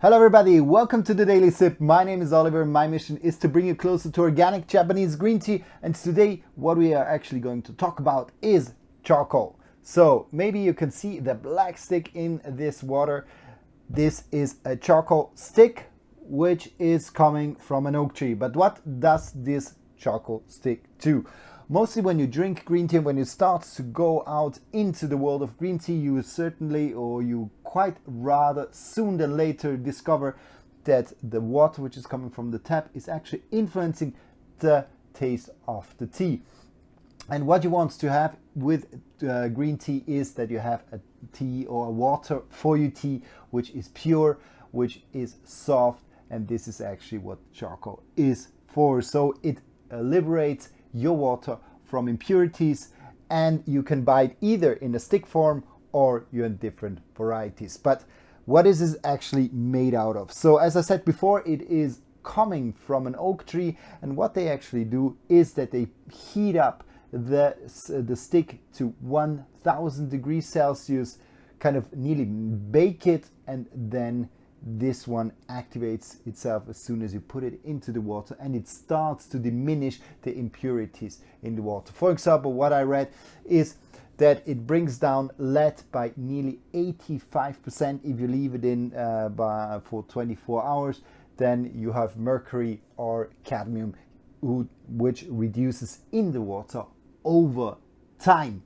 Hello everybody, welcome to the Daily Sip. My name is Oliver. My mission is to bring you closer to organic Japanese green tea, and today what we are actually going to talk about is charcoal. So maybe you can see the black stick in this water. This is a charcoal stick which is coming from an oak tree. But what does this charcoal stick do? Mostly when you drink green tea, when you start to go out into the world of green tea, you certainly, or you quite rather soon than later discover that the water which is coming from the tap is actually influencing the taste of the tea. And what you want to have with green tea is that you have a tea or a water for your tea which is pure, which is soft, and this is actually what charcoal is for. So it liberates your water from impurities, and you can buy it either in a stick form or you're in different varieties. But what is this actually made out of? So as I said before, it is coming from an oak tree, and what they actually do is that they heat up the stick to 1000 degrees Celsius, kind of nearly bake it, and then this one activates itself as soon as you put it into the water, and it starts to diminish the impurities in the water. For example, what I read is that it brings down lead by nearly 85%. If you leave it in for 24 hours, then you have mercury or cadmium, which reduces in the water over time.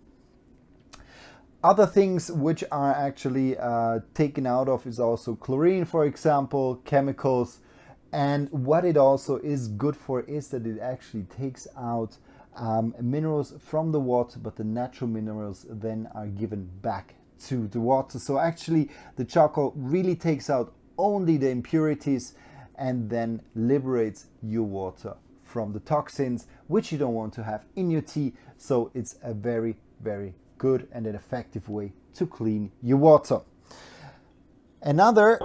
Other things which are actually taken out of is also chlorine, for example, chemicals. And what it also is good for is that it actually takes out minerals from the water, but the natural minerals then are given back to the water. So actually the charcoal really takes out only the impurities and then liberates your water from the toxins which you don't want to have in your tea. So it's a very, very good and an effective way to clean your water. Another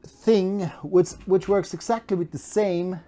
thing which works exactly with the same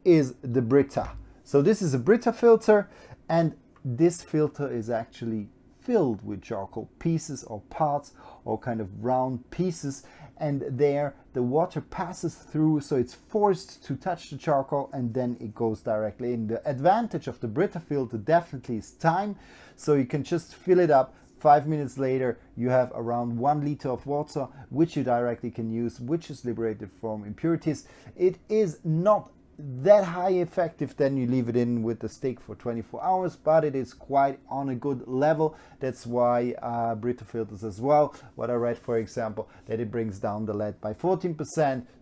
is the Brita. So this is a Brita filter, and this filter is actually filled with charcoal pieces or parts or kind of round pieces, and there the water passes through, so it's forced to touch the charcoal and then it goes directly in. The advantage of the Brita filter definitely is time, so you can just fill it up. 5 minutes later you have around 1 liter of water which you directly can use, which is liberated from impurities. It is not that high effective than you leave it in with the stick for 24 hours, but it is quite on a good level. That's why Brita filters as well. What I read, for example, that it brings down the lead by 14%,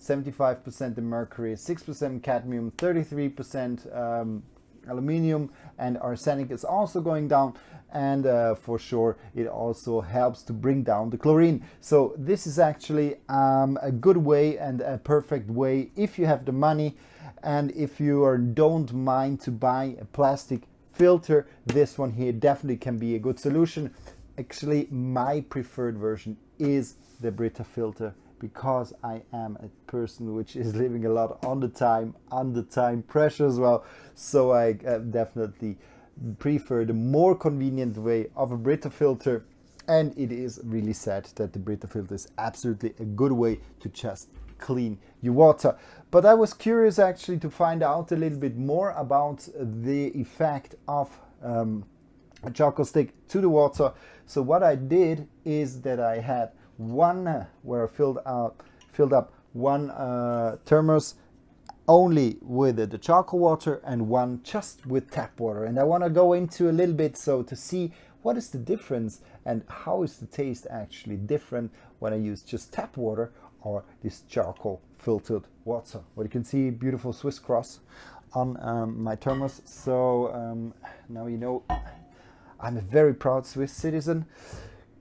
75% the mercury, 6% cadmium, 33% aluminium, and arsenic is also going down, and for sure it also helps to bring down the chlorine. So this is actually a good way and a perfect way if you have the money, and if you don't mind to buy a plastic filter, this one here definitely can be a good solution. Actually, my preferred version is the Brita filter, because I am a person which is living a lot on the time pressure as well. So I definitely prefer the more convenient way of a Brita filter, and it is really sad that the Brita filter is absolutely a good way to just clean your water. But I was curious actually to find out a little bit more about the effect of a charcoal stick to the water. So what I did is that I had one where I filled up one thermos only with the charcoal water and one just with tap water. And I want to go into a little bit so to see what is the difference and how is the taste actually different when I use just tap water or this charcoal filtered water. Well, you can see beautiful Swiss cross on my thermos. So now you know I'm a very proud Swiss citizen.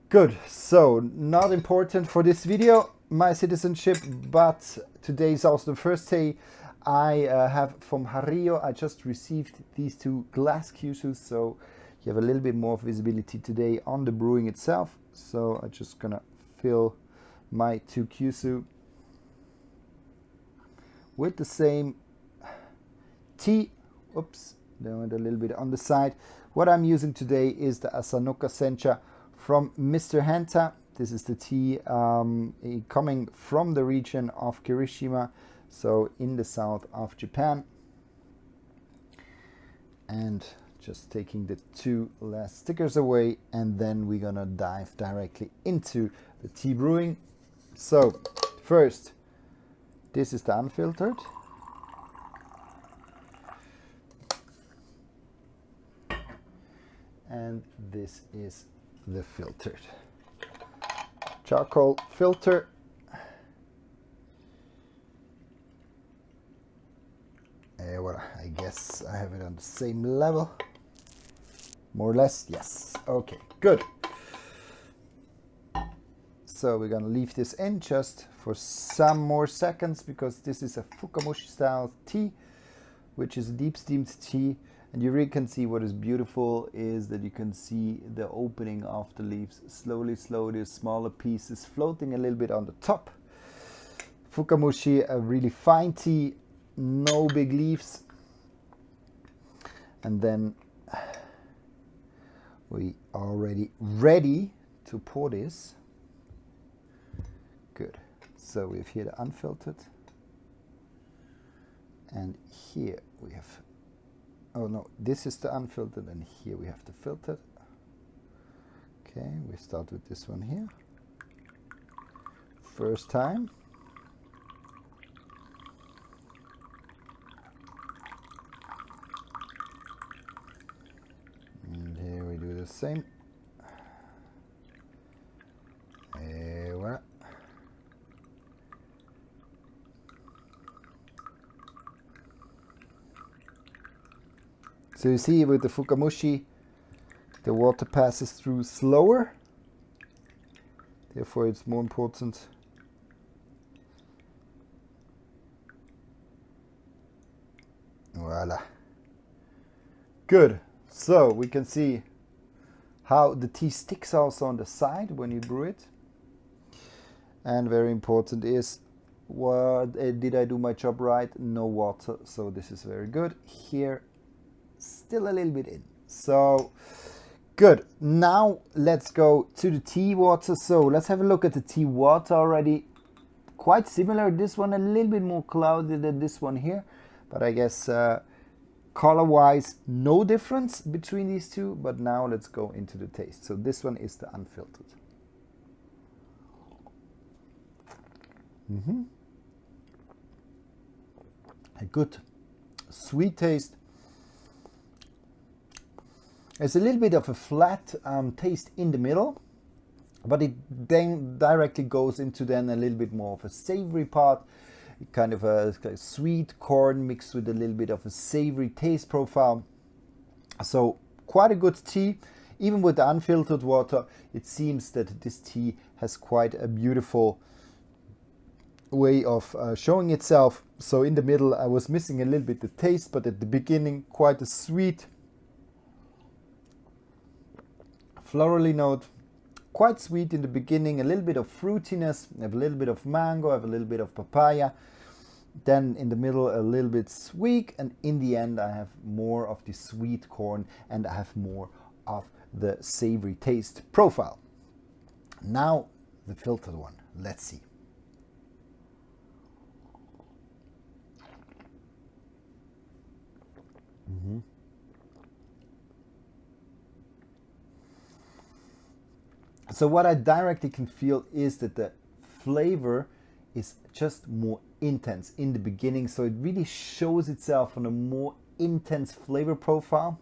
Good. So not important for this video, my citizenship, but today is also the first day I have from Hario. I just received these 2 glass cuses, so you have a little bit more visibility today on the brewing itself. So I'm just gonna fill my 2 kyusu with the same tea. Oops, doing it a little bit on the side. What I'm using today is the Asanoka Sencha from Mr. Hanta. This is the tea coming from the region of Kirishima, so in the south of Japan. And just taking the 2 last stickers away, and then we're gonna dive directly into the tea brewing. So first, this is the unfiltered. And this is the filtered. Charcoal filter. Well, I guess I have it on the same level. More or less, yes. Okay, good. So we're gonna leave this in just for some more seconds, because this is a Fukamushi style tea, which is a deep steamed tea. And you really can see what is beautiful is that you can see the opening of the leaves slowly, smaller pieces floating a little bit on the top. Fukamushi, a really fine tea, no big leaves. And then we are already ready to pour this. Good. So we have here the unfiltered. And here we have, oh no, this is the unfiltered, and here we have the filtered. Okay, we start with this one here. First time. And here we do the same. Voilà. So you see with the Fukamushi, the water passes through slower. Therefore it's more important voila. Good. So we can see how the tea sticks also on the side when you brew it. And very important is, what did I do my job right? No water, so this is very good. Here, still a little bit in. So good. Now let's go to the tea water. So let's have a look at the tea water already. Quite similar. This one a little bit more cloudy than this one here, but I guess color-wise, no difference between these two. But now let's go into the taste. So this one is the unfiltered. A good sweet taste. There's a little bit of a flat taste in the middle, but it then directly goes into then a little bit more of a savory part, kind of a sweet corn mixed with a little bit of a savory taste profile. So quite a good tea. Even with the unfiltered water, it seems that this tea has quite a beautiful way of showing itself. So in the middle I was missing a little bit the taste, but at the beginning quite a sweet florally note, quite sweet in the beginning, a little bit of fruitiness, I have a little bit of mango, I have a little bit of papaya, then in the middle a little bit sweet, and in the end I have more of the sweet corn and I have more of the savory taste profile. Now the filtered one, let's see. So what I directly can feel is that the flavor is just more intense in the beginning. So it really shows itself on a more intense flavor profile.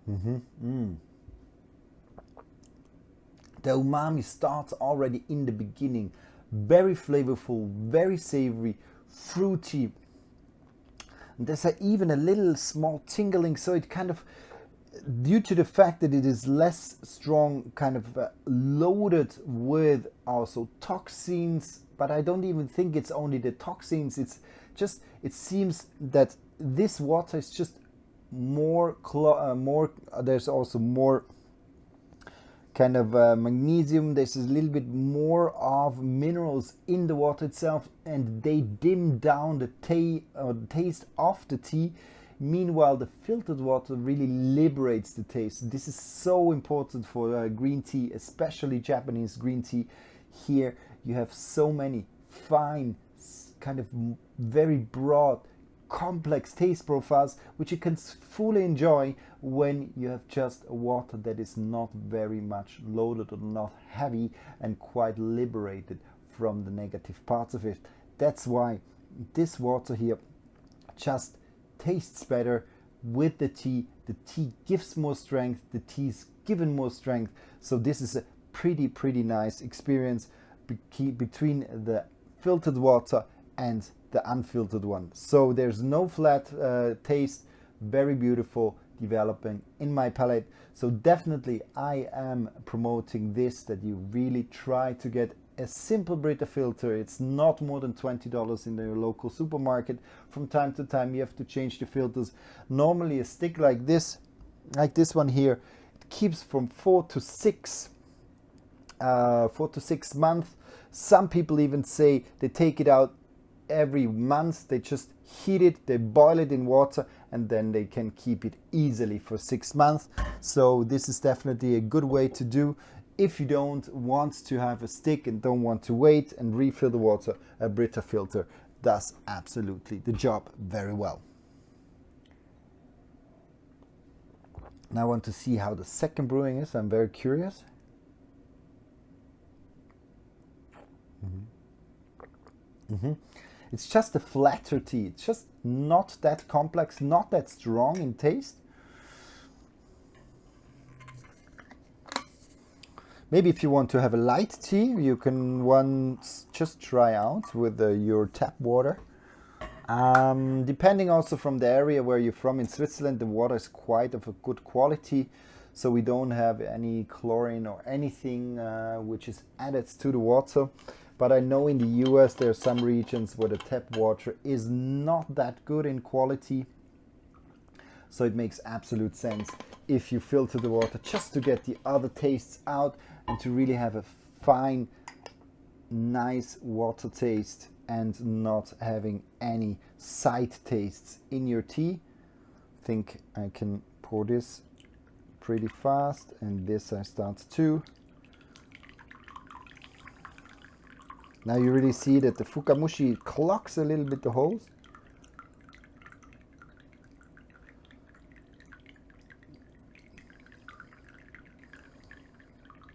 The umami starts already in the beginning. Very flavorful, very savory, fruity. And there's even a little small tingling, so it kind of, due to the fact that it is less strong, kind of loaded with also toxins, but I don't even think it's only the toxins. It's just, it seems that this water is just more, there's also more kind of magnesium. There's a little bit more of minerals in the water itself, and they dim down the taste of the tea, Meanwhile, the filtered water really liberates the taste. This is so important for green tea, especially Japanese green tea. Here you have so many fine, kind of very broad, complex taste profiles, which you can fully enjoy when you have just a water that is not very much loaded or not heavy and quite liberated from the negative parts of it. That's why this water here just tastes better with the tea. The tea gives more strength, the tea is given more strength. So this is a pretty nice experience between the filtered water and the unfiltered one. So there's no flat taste, very beautiful, developing in my palate. So definitely I am promoting this, that you really try to get a simple Brita filter. It's not more than $20 in your local supermarket. From time to time you have to change the filters. Normally a stick like this one here, it keeps from 4 to 6 months. Some people even say they take it out every month. They just heat it, they boil it in water, and then they can keep it easily for 6 months. So this is definitely a good way to do. If you don't want to have a stick and don't want to wait and refill the water, a Brita filter does absolutely the job very well. Now I want to see how the second brewing is. I'm very curious. It's just a flatter tea. It's just not that complex, not that strong in taste. Maybe if you want to have a light tea, you can once just try out with your tap water. Depending also from the area where you're from, in Switzerland the water is quite of a good quality, so we don't have any chlorine or anything which is added to the water. But I know in the US there are some regions where the tap water is not that good in quality. So it makes absolute sense if you filter the water just to get the other tastes out and to really have a fine, nice water taste and not having any side tastes in your tea. I think I can pour this pretty fast, and this I start too. Now you really see that the Fukamushi clogs a little bit the holes.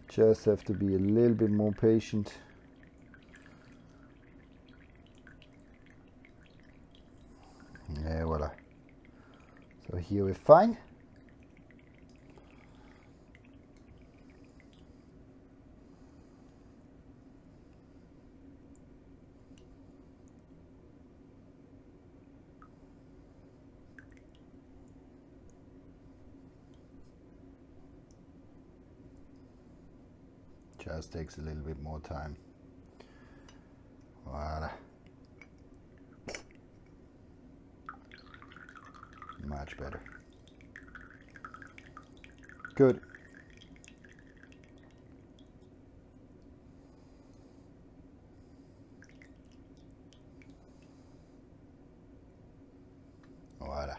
Just have to be a little bit more patient. Yeah, voila. So here we're fine. Just takes a little bit more time. Voila. Much better. Good. Voila.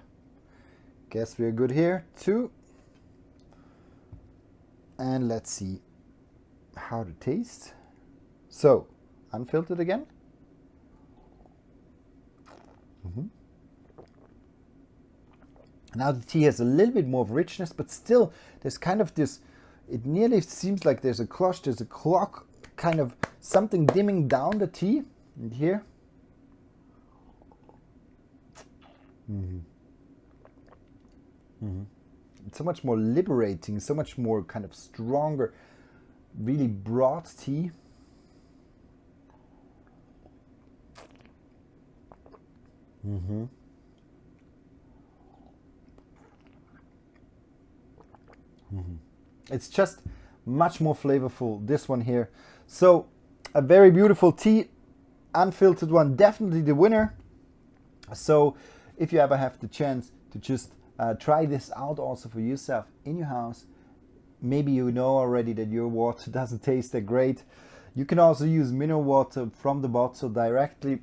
Guess we're good here too. And let's see how to taste. So, unfiltered again. Now the tea has a little bit more of richness, but still there's kind of this, it nearly seems like there's a clock, kind of something dimming down the tea. And here. It's so much more liberating, so much more kind of stronger, really broad tea. It's just much more flavorful, this one here. So a very beautiful tea, unfiltered one, definitely the winner. So if you ever have the chance to just try this out also for yourself in your house, maybe you know already that your water doesn't taste that great. You can also use mineral water from the bottle directly.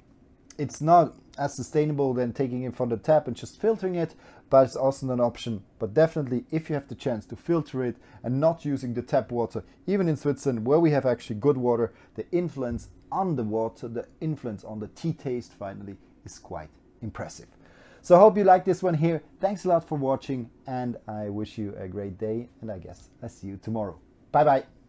It's not as sustainable than taking it from the tap and just filtering it, but it's also an option. But definitely, if you have the chance to filter it and not using the tap water, even in Switzerland where we have actually good water, the influence on the water, the influence on the tea taste finally is quite impressive. So I hope you like this one here. Thanks a lot for watching, and I wish you a great day, and I guess I see you tomorrow. Bye bye.